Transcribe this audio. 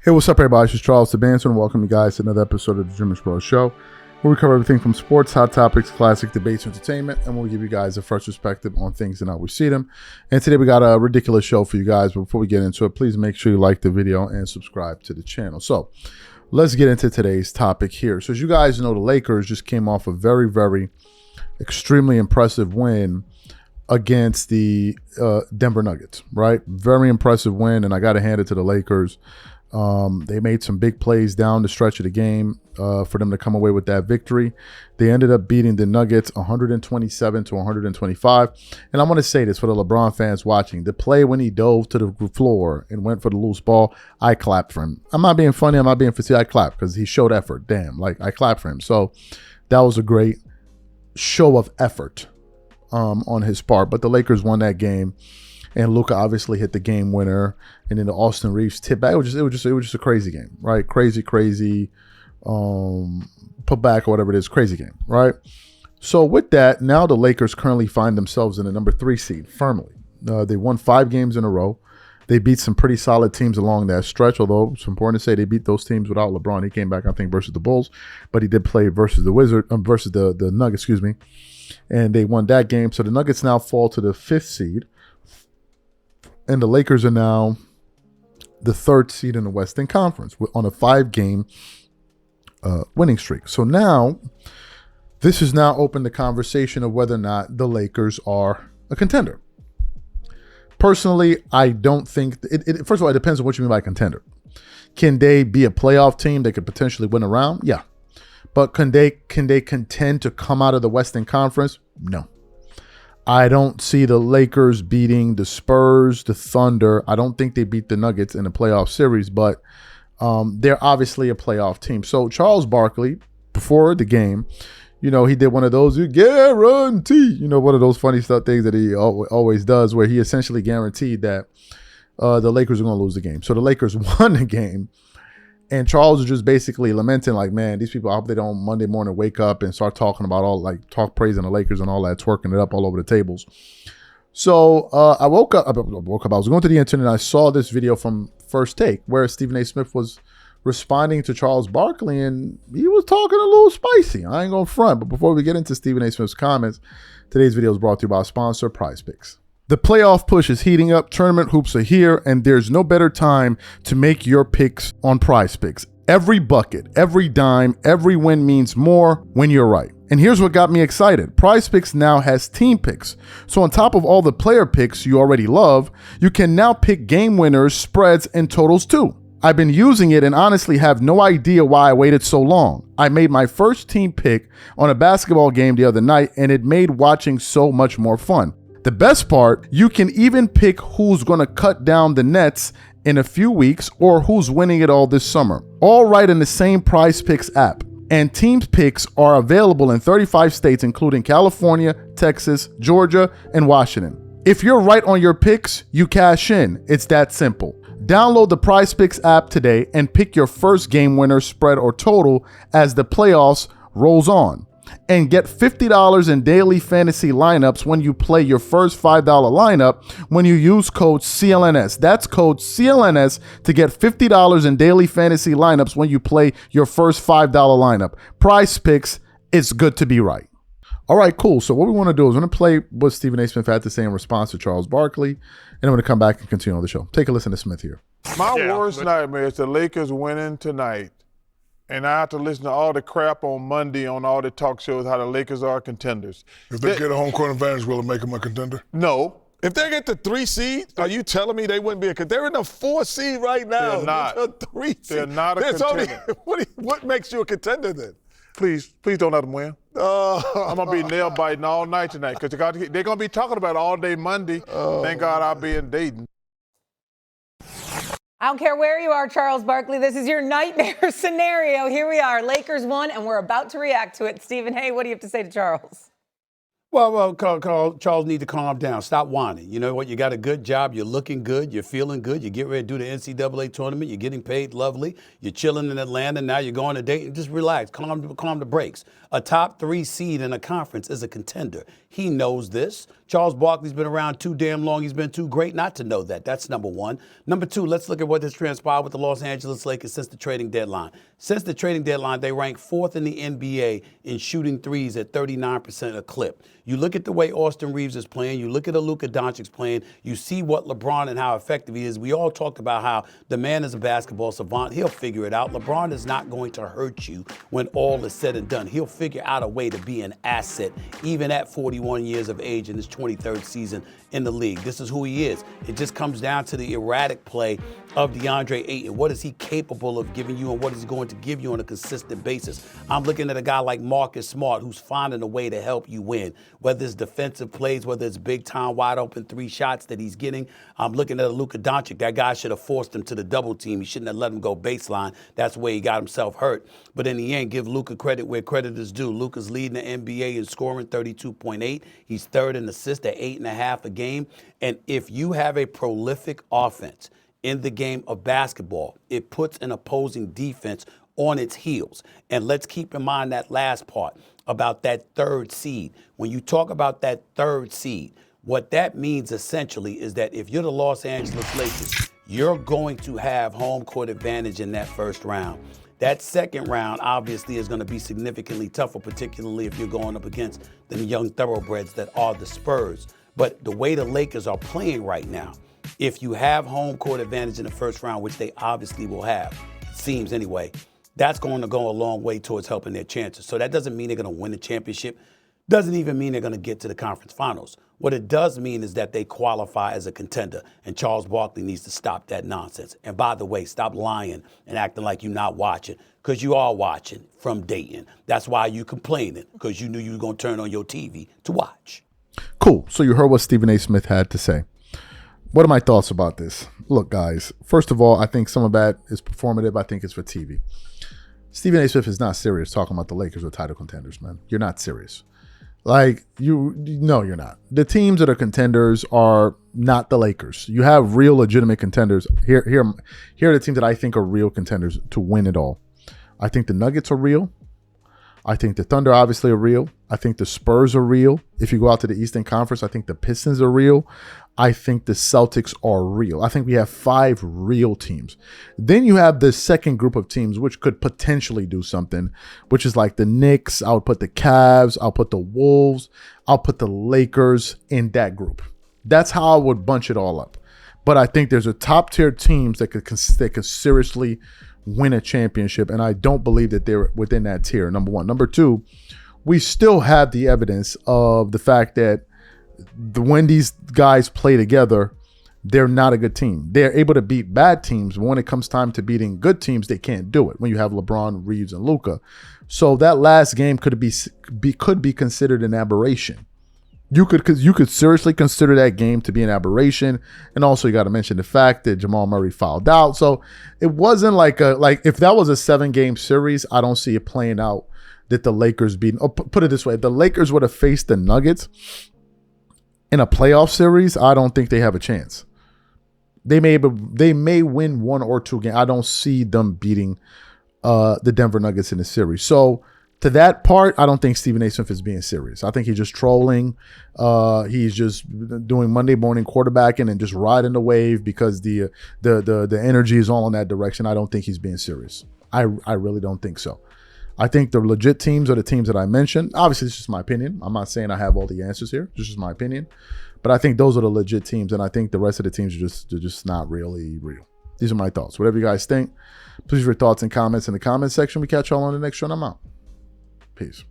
Hey, what's up, everybody? This is Charles DeBanson, and welcome you guys to another episode of the DREAMERSPRO show, where we cover everything from sports, hot topics, classic debates, entertainment, and we'll give you guys a fresh perspective on things and how we see them. And today we got a ridiculous show for you guys. But before we get into it, please make sure you like the video and subscribe to the channel. So let's get into today's topic here. So as you guys know, the Lakers just came off a very extremely impressive win against the Denver Nuggets, right? Very impressive win, and I got to hand it to the Lakers. They made some big plays down the stretch of the game for them to come away with that victory. They ended up beating the Nuggets 127 to 125. And I want to say this for the LeBron fans watching. The play when he dove to the floor and went for the loose ball, I clapped for him. I'm not being funny. I'm not being facetious. I clapped because he showed effort. Damn, like I clapped for him. So that was a great show of effort on his part. But the Lakers won that game. And Luka obviously hit the game winner, and then the Austin Reeves tip back. It was just a crazy game, right? Crazy, put back or whatever it is, crazy game, right? So with that, now the Lakers currently find themselves in the number 3 seed firmly. They won 5 games in a row. They beat some pretty solid teams along that stretch, although it's important to say they beat those teams without LeBron. He came back, I think, versus the Bulls, but he did play versus the versus the Nuggets, and they won that game. So the Nuggets now fall to the 5th seed. And the Lakers are now the 3rd seed in the Western Conference on a 5-game winning streak. So now, this has now opened the conversation of whether or not the Lakers are a contender. Personally, I don't think first of all, it depends on what you mean by contender. Can they be a playoff team that could potentially win a round? Yeah. But can they contend to come out of the Western Conference? No. I don't see the Lakers beating the Spurs, the Thunder. I don't think they beat the Nuggets in the playoff series, but they're obviously a playoff team. So Charles Barkley, before the game, he did one of those, you guarantee, one of those funny stuff things that he always does, where he essentially guaranteed that the Lakers are going to lose the game. So the Lakers won the game. And Charles was just basically lamenting, like, man, these people, I hope they don't Monday morning wake up and start talking about talk praising the Lakers and all that, twerking it up all over the tables. So I woke up. I was going to the internet and I saw this video from First Take where Stephen A. Smith was responding to Charles Barkley, and he was talking a little spicy. I ain't going to front. But before we get into Stephen A. Smith's comments, today's video is brought to you by our sponsor, PrizePicks. The playoff push is heating up, tournament hoops are here, and there's no better time to make your picks on PrizePicks. Every bucket, every dime, every win means more when you're right. And here's what got me excited. PrizePicks now has team picks. So on top of all the player picks you already love, you can now pick game winners, spreads, and totals too. I've been using it and honestly have no idea why I waited so long. I made my first team pick on a basketball game the other night, and it made watching so much more fun. The best part, you can even pick who's going to cut down the nets in a few weeks or who's winning it all this summer. All right in the same PrizePicks app. And team picks are available in 35 states, including California, Texas, Georgia, and Washington. If you're right on your picks, you cash in. It's that simple. Download the PrizePicks app today and pick your first game winner, spread, or total as the playoffs rolls on. And get $50 in daily fantasy lineups when you play your first $5 lineup when you use code CLNS. That's code CLNS to get $50 in daily fantasy lineups when you play your first $5 lineup. PrizePicks, it's good to be right. All right, cool. So what we want to do is we're going to play what Stephen A. Smith had to say in response to Charles Barkley, and I'm going to come back and continue on the show. Take a listen to Smith here. My worst nightmare is the Lakers winning tonight. And I have to listen to all the crap on Monday on all the talk shows how the Lakers are contenders. If they get a home court advantage, will it make them a contender? No. If they get the 3 seed, are you telling me they wouldn't be a contender? They're in the 4 seed right now. They're not. They're 3 seed. They're not a contender. What makes you a contender then? Please don't let them win. I'm going to be nail biting all night tonight because they're going to be talking about it all day Monday. Thank God I'll be in Dayton. I don't care where you are, Charles Barkley. This is your nightmare scenario. Here we are. Lakers won, and we're about to react to it. Stephen, hey, what do you have to say to Charles? Well, Charles need to calm down. Stop whining. You know what? You got a good job. You're looking good. You're feeling good. You get ready to do the NCAA tournament. You're getting paid lovely. You're chilling in Atlanta. Now you're going to Dayton. Just relax. Calm the brakes. A top 3 seed in a conference is a contender. He knows this. Charles Barkley's been around too damn long. He's been too great not to know that. That's number one. Number two, let's look at what has transpired with the Los Angeles Lakers since the trading deadline. Since the trading deadline, they rank 4th in the NBA in shooting threes at 39% a clip. You look at the way Austin Reeves is playing. You look at Luka Doncic's playing. You see what LeBron and how effective he is. We all talked about how the man is a basketball savant. He'll figure it out. LeBron is not going to hurt you when all is said and done. He'll figure out a way to be an asset, even at 41 years of age in his 23rd season in the league. This is who he is. It just comes down to the erratic play of DeAndre Ayton. What is he capable of giving you, and what is he going to give you on a consistent basis? I'm looking at a guy like Marcus Smart, who's finding a way to help you win, whether it's defensive plays, whether it's big-time, wide-open 3 shots that he's getting. I'm looking at Luka Doncic. That guy should have forced him to the double team. He shouldn't have let him go baseline. That's where he got himself hurt. But in the end, give Luka credit where credit is due. Luka's leading the NBA in scoring, 32.8. He's 3rd in assists at 8.5 a game. And if you have a prolific offense in the game of basketball, it puts an opposing defense on its heels. And let's keep in mind that last part about that 3rd seed. When you talk about that 3rd seed, what that means essentially is that if you're the Los Angeles Lakers, you're going to have home court advantage in that first round. That second round obviously is going to be significantly tougher, particularly if you're going up against the young thoroughbreds that are the Spurs. But the way the Lakers are playing right now, if you have home court advantage in the first round, which they obviously will have, it seems anyway, that's going to go a long way towards helping their chances. So that doesn't mean they're going to win the championship. Doesn't even mean they're going to get to the conference finals. What it does mean is that they qualify as a contender, and Charles Barkley needs to stop that nonsense. And by the way, stop lying and acting like you're not watching, because you are watching from Dayton. That's why you complaining, because you knew you were going to turn on your TV to watch. Cool. So you heard what Stephen A. Smith had to say. What are my thoughts about this? Look, guys, first of all, I think some of that is performative. I think it's for TV. Stephen A. Smith is not serious talking about the Lakers or title contenders, man. You're not serious. Like, no, you're not. The teams that are contenders are not the Lakers. You have real legitimate contenders. Here are the teams that I think are real contenders to win it all. I think the Nuggets are real. I think the Thunder obviously are real. I think the Spurs are real. If you go out to the Eastern Conference, I think the Pistons are real. I think the Celtics are real. I think we have 5 real teams. Then you have the second group of teams which could potentially do something, which is like the Knicks. I would put the Cavs. I'll put the Wolves. I'll put the Lakers in that group. That's how I would bunch it all up. But I think there's a top tier teams that could seriously win a championship, and I don't believe that they're within that tier, number one. Number two, we still have the evidence of the fact that when these guys play together, they're not a good team. They're able to beat bad teams, but when it comes time to beating good teams, they can't do it when you have LeBron, Reeves, and Luka. So that last game could be considered an aberration. You could seriously consider that game to be an aberration. And also you got to mention the fact that Jamal Murray fouled out. So it wasn't like if that was a 7-game series, I don't see it playing out that the Lakers put it this way, if the Lakers would have faced the Nuggets in a playoff series, I don't think they have a chance. They may win 1 or 2 games. I don't see them beating the Denver Nuggets in the series. So to that part, I don't think Stephen A. Smith is being serious. I think he's just trolling. He's just doing Monday morning quarterbacking and just riding the wave because the energy is all in that direction. I don't think he's being serious. I really don't think so. I think the legit teams are the teams that I mentioned. Obviously, this is just my opinion. I'm not saying I have all the answers here. This is my opinion. But I think those are the legit teams, and I think the rest of the teams are just not really real. These are my thoughts. Whatever you guys think, please leave your thoughts and comments in the comment section. We catch y'all on the next show, and I'm out. Peace.